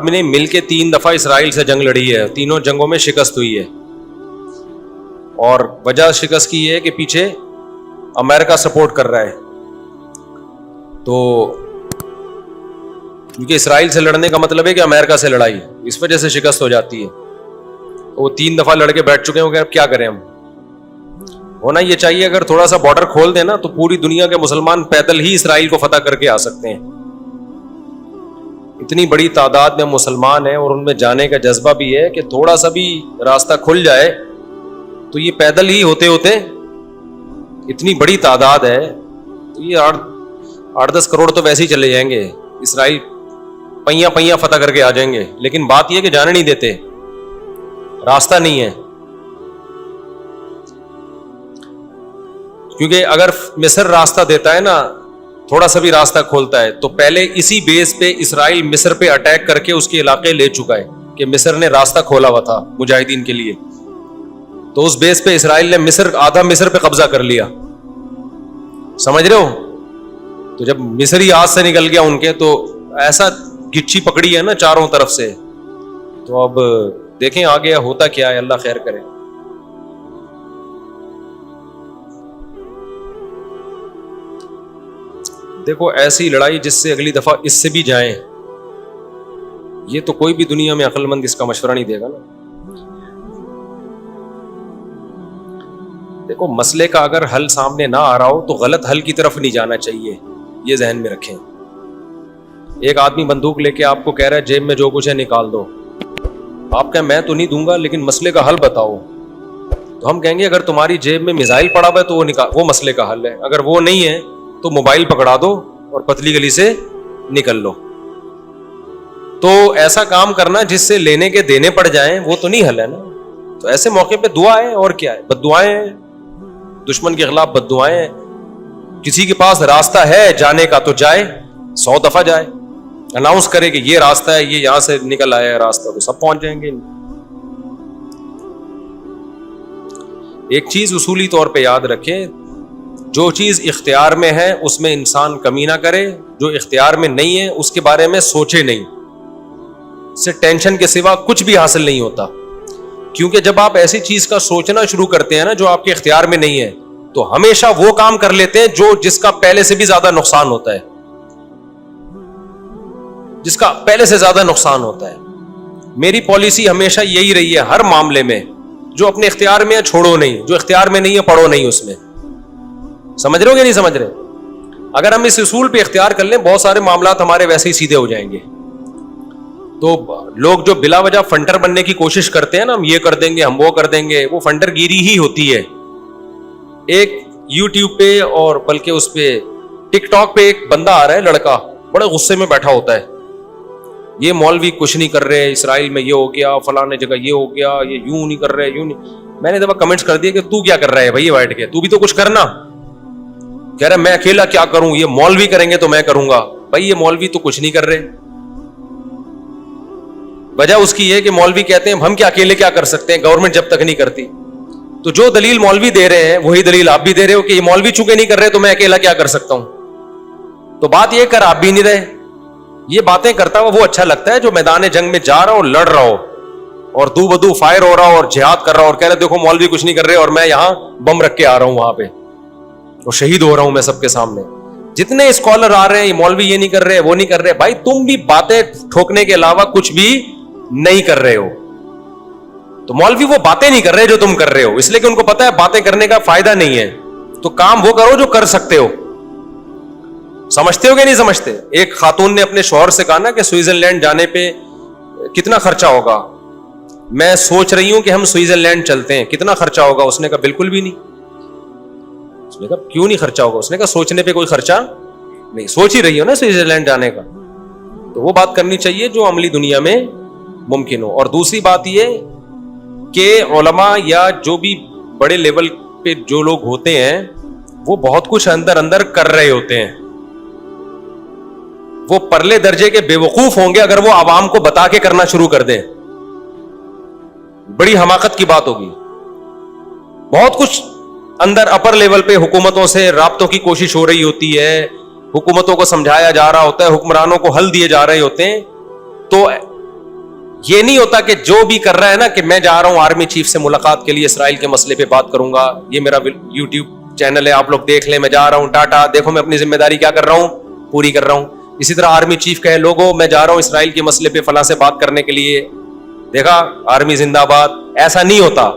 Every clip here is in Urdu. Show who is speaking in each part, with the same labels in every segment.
Speaker 1: عرب نے مل کے 3 دفعہ اسرائیل سے جنگ لڑی ہے, تینوں جنگوں میں شکست ہوئی ہے, اور وجہ شکست کی یہ ہے کہ پیچھے امریکہ سپورٹ کر رہا ہے. تو کیونکہ اسرائیل سے لڑنے کا مطلب ہے کہ امریکہ سے لڑائی, اس وجہ سے شکست ہو جاتی ہے. تو وہ 3 دفعہ لڑ کے بیٹھ چکے ہیں کہ اب کیا کریں ہم. ہونا یہ چاہیے اگر تھوڑا سا بارڈر کھول دیں نا تو پوری دنیا کے مسلمان پیدل ہی اسرائیل کو فتح کر کے آ سکتے ہیں. اتنی بڑی تعداد میں مسلمان ہیں اور ان میں جانے کا جذبہ بھی ہے کہ تھوڑا سا بھی راستہ کھل جائے تو یہ پیدل ہی ہوتے ہوتے اتنی بڑی تعداد ہے تو یہ 8-10 کروڑ تو ویسے ہی چلے جائیں گے. اسرائیل پہیاں فتح کر کے آ جائیں گے, لیکن بات یہ کہ جانے نہیں دیتے, راستہ نہیں ہے. کیونکہ اگر مصر راستہ دیتا ہے نا, تھوڑا سا بھی راستہ کھولتا ہے, تو پہلے اسی بیس پہ اسرائیل مصر پہ اٹیک کر کے اس کے علاقے لے چکا ہے کہ مصر نے راستہ کھولا ہوا تھا مجاہدین کے لیے. تو اس بیس پہ اسرائیل نے آدھا مصر پہ قبضہ کر لیا. سمجھ رہے ہو؟ تو جب مصری ہاتھ سے نکل گیا ان کے, تو ایسا گچھی پکڑی ہے نا چاروں طرف سے. تو اب دیکھیں آگے ہوتا کیا ہے, اللہ خیر کرے. دیکھو ایسی لڑائی جس سے اگلی دفعہ اس سے بھی جائیں, یہ تو کوئی بھی دنیا میں عقل مند اس کا مشورہ نہیں دے گا نا. دیکھو مسئلے کا اگر حل سامنے نہ آ رہا ہو تو غلط حل کی طرف نہیں جانا چاہیے, یہ ذہن میں رکھیں. ایک آدمی بندوق لے کے آپ کو کہہ رہا ہے جیب میں جو کچھ ہے نکال دو, آپ کہیں میں تو نہیں دوں گا لیکن مسئلے کا حل بتاؤ. تو ہم کہیں گے اگر تمہاری جیب میں میزائل پڑا ہوا ہے تو وہ مسئلے کا حل ہے, اگر وہ نہیں ہے تو موبائل پکڑا دو اور پتلی گلی سے نکل لو. تو ایسا کام کرنا جس سے لینے کے دینے پڑ جائیں وہ تو نہیں حل ہے نا. تو ایسے موقع پہ دعا ہے, اور کیا ہے, بد دعائیں ہیں, دشمن کے خلاف بد دعائیں ہیں. کسی کے پاس راستہ ہے جانے کا تو جائے, 100 دفعہ جائے, اناؤنس کرے کہ یہ راستہ ہے, یہ یہاں سے نکل آیا ہے راستہ, تو سب پہنچ جائیں گے. ایک چیز اصولی طور پہ یاد رکھیں, جو چیز اختیار میں ہے اس میں انسان کمی نہ کرے, جو اختیار میں نہیں ہے اس کے بارے میں سوچے نہیں. اس سے ٹینشن کے سوا کچھ بھی حاصل نہیں ہوتا. کیونکہ جب آپ ایسی چیز کا سوچنا شروع کرتے ہیں نا جو آپ کے اختیار میں نہیں ہے, تو ہمیشہ وہ کام کر لیتے ہیں جس کا پہلے سے بھی زیادہ نقصان ہوتا ہے, جس کا پہلے سے زیادہ نقصان ہوتا ہے. میری پالیسی ہمیشہ یہی رہی ہے ہر معاملے میں, جو اپنے اختیار میں ہے چھوڑو نہیں, جو اختیار میں نہیں ہے پڑھو نہیں اس میں. سمجھ رہے ہو کہ نہیں سمجھ رہے؟ اگر ہم اس اصول پہ اختیار کر لیں بہت سارے معاملات ہمارے ویسے ہی سیدھے ہو جائیں گے. تو لوگ جو بلا وجہ فنڈر بننے کی کوشش کرتے ہیں نا, ہم یہ کر دیں گے, ہم وہ کر دیں گے, وہ فنڈر گیری ہی ہوتی ہے. ایک یوٹیوب پہ اور بلکہ اس پہ ٹک ٹاک پہ ایک بندہ آ رہا ہے, لڑکا بڑے غصے میں بیٹھا ہوتا ہے, یہ مولوی کچھ نہیں کر رہے, اسرائیل میں یہ ہو گیا, فلانے جگہ یہ ہو گیا, یہ یوں نہیں کر رہے, یوں نہیں. میں نے دفعہ کمنٹس کر دیا کہ تو کیا کر رہا ہے بھائی بیٹھ کے, تو بھی تو کچھ کرنا. کہہ رہا میں اکیلا کیا کروں, یہ مولوی کریں گے تو میں کروں گا. بھائی یہ مولوی تو کچھ نہیں کر رہے. وجہ اس کی یہ کہ مولوی کہتے ہیں ہم کیا اکیلے کیا کر سکتے ہیں, گورنمنٹ جب تک نہیں کرتی. تو جو دلیل مولوی دے رہے ہیں وہی دلیل آپ بھی دے رہے ہو کہ یہ مولوی چونکہ نہیں کر رہے تو میں اکیلا کیا کر سکتا ہوں. تو بات یہ کر آپ بھی نہیں رہے. یہ باتیں کرتا ہوا وہ اچھا لگتا ہے جو میدان جنگ میں جا رہا ہو, لڑ رہا ہو, اور دو بدو فائر ہو رہا ہو اور جہاد کر رہا ہو, اور کہہ رہے دیکھو مولوی کچھ نہیں کر رہے اور میں یہاں بم رکھ کے آ رہا ہوں وہاں پہ, اور شہید ہو رہا ہوں میں سب کے سامنے. جتنے اسکالر آ رہے ہیں, یہ مولوی یہ نہیں کر رہے, وہ نہیں کر رہے. بھائی تم بھی باتیں ٹھوکنے کے علاوہ کچھ بھی نہیں کر رہے ہو. تو مولوی وہ باتیں نہیں کر رہے جو تم کر رہے ہو, اس لیے کہ ان کو پتا ہے باتیں کرنے کا فائدہ نہیں ہے. تو کام وہ کرو جو کر سکتے ہو. سمجھتے ہو کہ نہیں سمجھتے؟ ایک خاتون نے اپنے شوہر سے کہا نا کہ سوئٹزرلینڈ جانے پہ کتنا خرچہ ہوگا, میں سوچ رہی ہوں کہ ہم سوئٹزرلینڈ چلتے ہیں, کتنا خرچہ ہوگا؟ اس نے کہا بالکل بھی نہیں. اس نے کہا کیوں نہیں خرچہ ہوگا؟ اس نے کہا سوچنے پہ کوئی خرچہ نہیں, سوچ ہی رہی ہو نا سوئٹزرلینڈ جانے کا. تو وہ بات کرنی چاہیے جو عملی دنیا میں ممکن ہو. اور دوسری بات یہ کہ علماء یا جو بھی بڑے لیول پہ جو لوگ ہوتے ہیں وہ بہت کچھ اندر اندر کر رہے ہوتے ہیں. وہ پرلے درجے کے بے وقوف ہوں گے اگر وہ عوام کو بتا کے کرنا شروع کر دیں. بڑی حماقت کی بات ہوگی. بہت کچھ اندر اپر لیول پہ حکومتوں سے رابطوں کی کوشش ہو رہی ہوتی ہے, حکومتوں کو سمجھایا جا رہا ہوتا ہے, حکمرانوں کو حل دیے جا رہے ہوتے ہیں. تو یہ نہیں ہوتا کہ جو بھی کر رہا ہے نا کہ میں جا رہا ہوں آرمی چیف سے ملاقات کے لیے اسرائیل کے مسئلے پہ بات کروں گا, یہ میرا یوٹیوب چینل ہے, آپ لوگ دیکھ لیں, میں جا رہا ہوں, ٹاٹا, دیکھو میں اپنی ذمہ داری کیا کر رہا ہوں, پوری کر رہا ہوں. اسی طرح آرمی چیف کہے لوگوں میں جا رہا ہوں اسرائیل کے مسئلے پہ فلاں سے بات کرنے کے لیے, دیکھا آرمی زندہ آباد. ایسا نہیں ہوتا.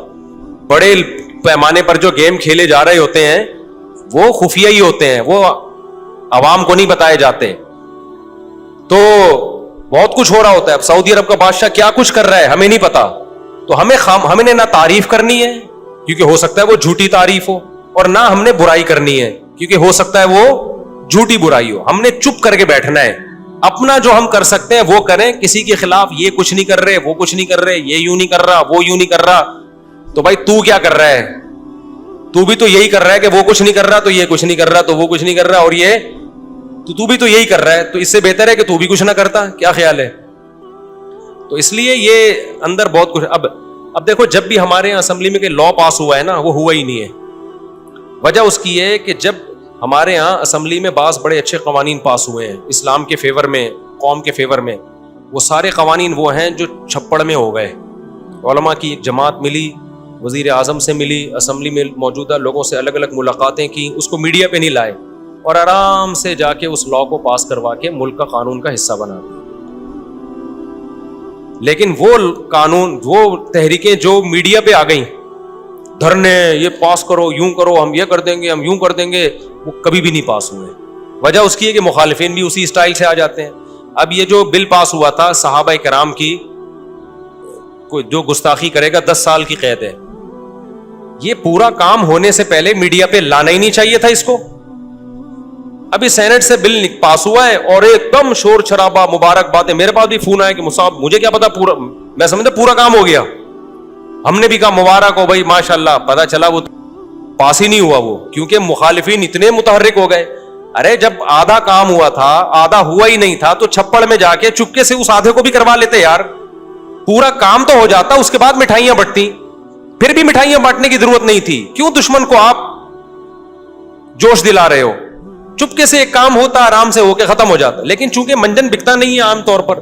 Speaker 1: بڑے پیمانے پر جو گیم کھیلے جا رہے ہوتے ہیں وہ خفیہ ہی ہوتے ہیں, وہ عوام کو نہیں بتائے جاتے. تو بہت کچھ ہو رہا ہوتا ہے. اب سعودی عرب کا بادشاہ کیا کچھ کر رہا ہے ہمیں نہیں پتا, تو ہمیں نے نہ تعریف کرنی ہے کیونکہ ہو سکتا ہے وہ جھوٹی تعریف ہو, اور نہ ہم نے برائی کرنی ہے کیونکہ ہو سکتا ہے وہ جھوٹی برائی ہو. ہم نے چپ کر کے بیٹھنا ہے, اپنا جو ہم کر سکتے ہیں وہ کریں. کسی کے خلاف یہ کچھ نہیں کر رہے, وہ کچھ نہیں کر رہے, یہ یوں نہیں کر رہا, وہ یوں نہیں کر رہا, تو بھائی تو کیا کر رہا ہے؟ تو بھی تو یہی کر رہا ہے کہ وہ کچھ نہیں کر رہا تو یہ کچھ نہیں کر رہا تو وہ کچھ نہیں کر رہا, اور یہ تو بھی تو یہی کر رہا ہے, تو اس سے بہتر ہے کہ تو بھی کچھ نہ کرتا. کیا خیال ہے؟ تو اس لیے یہ اندر بہت کچھ. اب دیکھو جب بھی ہمارے یہاں اسمبلی میں کہ لا پاس ہوا ہے نا, وہ ہوا ہی نہیں ہے. وجہ اس کی ہے کہ جب ہمارے یہاں اسمبلی میں بعض بڑے اچھے قوانین پاس ہوئے ہیں اسلام کے فیور میں, قوم کے فیور میں, وہ سارے قوانین وہ ہیں جو چھپڑ میں ہو گئے. علماء کی ایک جماعت ملی, وزیر اعظم سے ملی, اسمبلی میں موجودہ لوگوں سے الگ الگ ملاقاتیں کی, اس کو میڈیا پہ نہیں لائے, اور آرام سے جا کے اس لا کو پاس کروا کے ملک کا قانون کا حصہ بنا دیا. لیکن وہ قانون, وہ تحریکیں جو میڈیا پہ آ گئیں, دھرنے, یہ پاس کرو, یوں کرو, ہم یہ کر دیں گے, ہم یوں کر دیں گے, وہ کبھی بھی نہیں پاس ہوئے. وجہ اس کی ہے کہ مخالفین بھی اسی اسٹائل سے آ جاتے ہیں. اب یہ جو بل پاس ہوا تھا صحابہ کرام کی, جو گستاخی کرے گا 10 سال کی قید ہے, یہ پورا کام ہونے سے پہلے میڈیا پہ لانا ہی نہیں چاہیے تھا اس کو. ابھی سینٹ سے بل پاس ہوا ہے اور ایک دم شور شرابہ, مبارک باتیں. میرے پاس بھی فون آیا کہ مصعب مجھے کیا پتا, پورا میں سمجھتا پورا کام ہو گیا. ہم نے بھی کہا مبارک ہو بھائی, ماشاءاللہ. پتا چلا وہ پاس ہی نہیں ہوا, وہ کیونکہ مخالفین اتنے متحرک ہو گئے. ارے جب آدھا کام ہوا تھا, آدھا ہوا ہی نہیں تھا, تو چھپڑ میں جا کے چپکے سے اس آدھے کو بھی کروا لیتے یار. پورا کام تو ہو جاتا, اس کے بعد مٹھائیاں بٹتی. پھر بھی مٹھائیاں بانٹنے کی ضرورت نہیں تھی. کیوں دشمن کو آپ جوش دلا رہے ہو؟ چپکے سے ایک کام ہوتا, آرام سے ہو کے ختم ہو جاتا. لیکن چونکہ منجن بکتا نہیں ہے عام طور پر,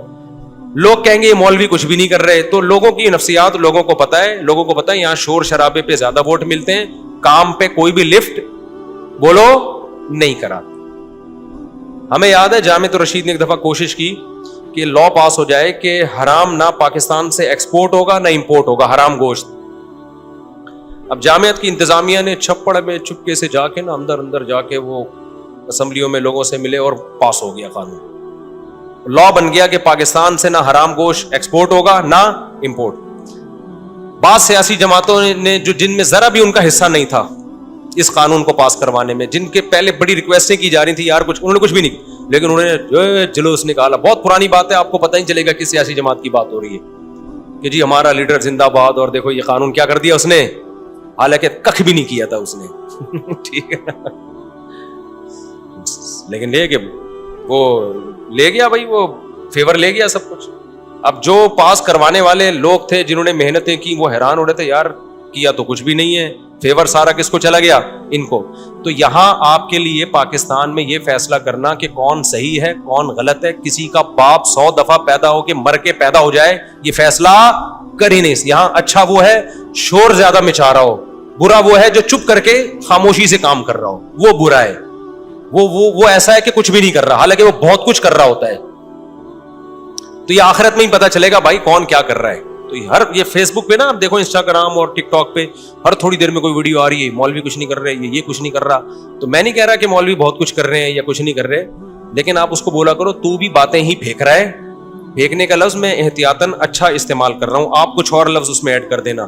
Speaker 1: لوگ کہیں گے یہ مولوی کچھ بھی نہیں کر رہے, تو لوگوں کی نفسیات لوگوں کو پتا ہے. لوگوں کو پتا ہے یہاں شور شرابے پہ زیادہ ووٹ ملتے ہیں, کام پہ کوئی بھی لفٹ بولو نہیں کرا. ہمیں یاد ہے جامعۃ الرشید نے ایک دفعہ کوشش کی کہ لا پاس ہو جائے کہ حرام نہ پاکستان سے ایکسپورٹ ہوگا نہ امپورٹ ہوگا, حرام گوشت. اب جامعت کی انتظامیہ نے چھپڑ میں چپکے سے جا کے نا اندر جا کے وہ اسمبلیوں میں لوگوں سے ملے اور پاس ہو گیا قانون. لا بن گیا کہ پاکستان سے نہ حرام گوشت ایکسپورٹ ہوگا نہ امپورٹ. بعض سیاسی جماعتوں نے جن میں ذرا بھی ان کا حصہ نہیں تھا اس قانون کو پاس کروانے میں, جن کے پہلے بڑی ریکویسٹیں کی جا رہی تھی یار کچھ, انہوں نے کچھ بھی نہیں, لیکن انہوں نے جو جلوس نکالا. بہت پرانی بات ہے, آپ کو پتہ ہی چلے گا کس سیاسی جماعت کی بات ہو رہی ہے کہ جی ہمارا لیڈر زندہ باد, اور دیکھو یہ قانون کیا کر دیا اس نے, حالانکہ کخ بھی نہیں کیا تھا اس نے. ٹھیک ہے, لیکن لے کہ وہ لے گیا بھائی, وہ فیور لے گیا سب کچھ. اب جو پاس کروانے والے لوگ تھے جنہوں نے محنتیں کی وہ حیران ہو رہے تھے, یار کیا تو کچھ بھی نہیں ہے, فیور سارا کس کو چلا گیا, ان کو. تو یہاں آپ کے لیے پاکستان میں یہ فیصلہ کرنا کہ کون صحیح ہے کون غلط ہے, کسی کا باپ 100 دفعہ پیدا ہو کے مر کے پیدا ہو جائے, یہ فیصلہ کر ہی نہیں. یہاں اچھا وہ ہے شور زیادہ مچا رہا ہو, برا وہ ہے جو چپ کر کے خاموشی سے کام کر رہا ہو, وہ برا ہے. وہ ایسا ہے کہ کچھ بھی نہیں کر رہا حالانکہ وہ بہت کچھ کر رہا ہوتا ہے. تو یہ آخرت میں ہی پتا چلے گا بھائی کون کیا کر رہا ہے. تو یہ فیس بک پہ نا آپ دیکھو, انسٹاگرام اور ٹک ٹاک پہ ہر تھوڑی دیر میں کوئی ویڈیو آ رہی ہے, مولوی کچھ نہیں کر رہے, یہ کچھ نہیں کر رہا. تو میں نہیں کہہ رہا کہ مولوی بہت کچھ کر رہے ہیں یا کچھ نہیں کر رہے, لیکن آپ اس کو بولا کرو تو بھی باتیں ہی پھینک رہا ہے. پھینکنے کا لفظ میں احتیاطاً اچھا استعمال کر رہا ہوں, آپ کچھ اور لفظ اس میں ایڈ کر دینا.